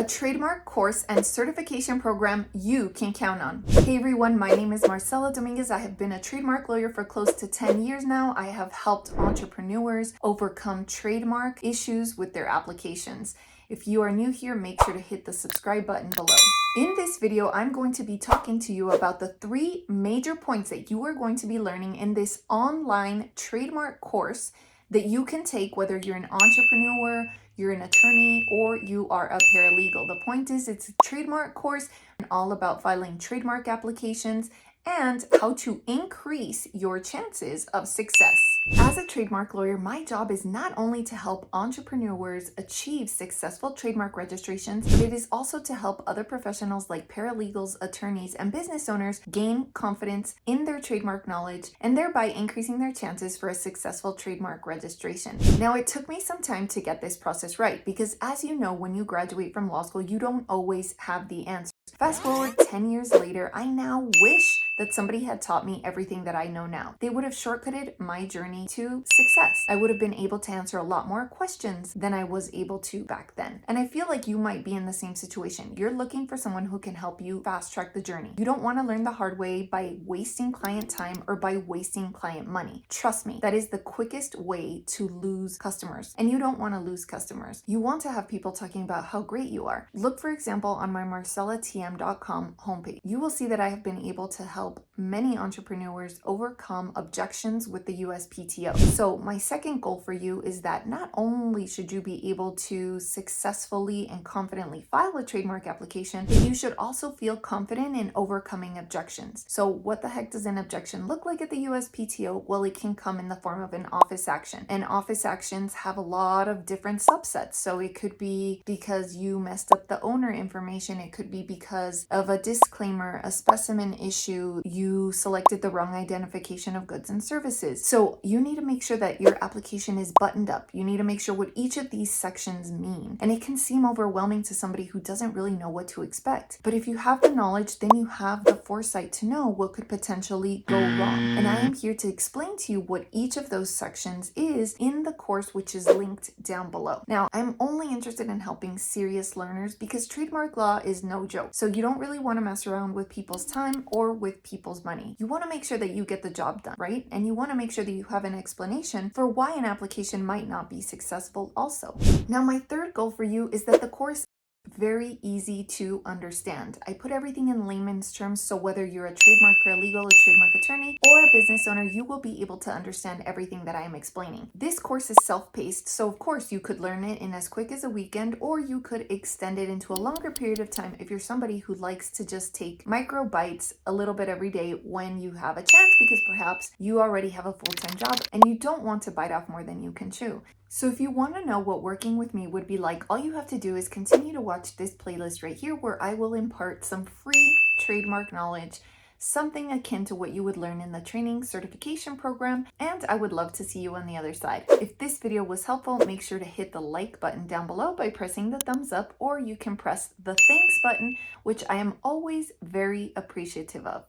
a trademark course and certification program you can count on. Hey everyone, my name is Marcella Dominguez. I have been a trademark lawyer for close to 10 years now. I have helped entrepreneurs overcome trademark issues with their applications. If you are new here, make sure to hit the subscribe button below. In this video, I'm going to be talking to you about the 3 major points that you are going to be learning in this online trademark course that you can take whether you're an entrepreneur, you're an attorney, or you are a paralegal. The point is, it's a trademark course and all about filing trademark applications and how to increase your chances of success. As a trademark lawyer, my job is not only to help entrepreneurs achieve successful trademark registrations, but it is also to help other professionals like paralegals, attorneys, and business owners gain confidence in their trademark knowledge and thereby increasing their chances for a successful trademark registration. Now, it took me some time to get this process right because, as you know, when you graduate from law school, you don't always have the answers. Fast forward 10 years later, I now wish that somebody had taught me everything that I know now. They would have shortcutted my journey to success. I would have been able to answer a lot more questions than I was able to back then. And I feel like you might be in the same situation. You're looking for someone who can help you fast track the journey. You don't want to learn the hard way by wasting client time or by wasting client money. Trust me, that is the quickest way to lose customers. And you don't want to lose customers. You want to have people talking about how great you are. Look, for example, on my MarcellaTM.com homepage. You will see that I have been able to help many entrepreneurs overcome objections with the USPTO. So my second goal for you is that not only should you be able to successfully and confidently file a trademark application, but you should also feel confident in overcoming objections. So what the heck does an objection look like at the USPTO? Well, it can come in the form of an office action. And office actions have a lot of different subsets. So it could be because you messed up the owner information. It could be because of a disclaimer, a specimen issue, you selected the wrong identification of goods and services. So you need to make sure that your application is buttoned up. You need to make sure what each of these sections mean. And it can seem overwhelming to somebody who doesn't really know what to expect. But if you have the knowledge, then you have the foresight to know what could potentially go wrong. And I am here to explain to you what each of those sections is in the course, which is linked down below. Now, I'm only interested in helping serious learners because trademark law is no joke. So you don't really want to mess around with people's time or with people's money. You want to make sure that you get the job done, right? And you want to make sure that you have an explanation for why an application might not be successful also. Now, my third goal for you is that the course very easy to understand. I put everything in layman's terms, so whether you're a trademark paralegal, a trademark attorney, or a business owner, you will be able to understand everything that I am explaining. This course is self-paced, so of course you could learn it in as quick as a weekend, or you could extend it into a longer period of time if you're somebody who likes to just take micro bites a little bit every day when you have a chance, because perhaps you already have a full-time job and you don't want to bite off more than you can chew. So if you want to know what working with me would be like, all you have to do is continue to watch this playlist right here where I will impart some free trademark knowledge, something akin to what you would learn in the training certification program, and I would love to see you on the other side. If this video was helpful, make sure to hit the like button down below by pressing the thumbs up, or you can press the thanks button, which I am always very appreciative of.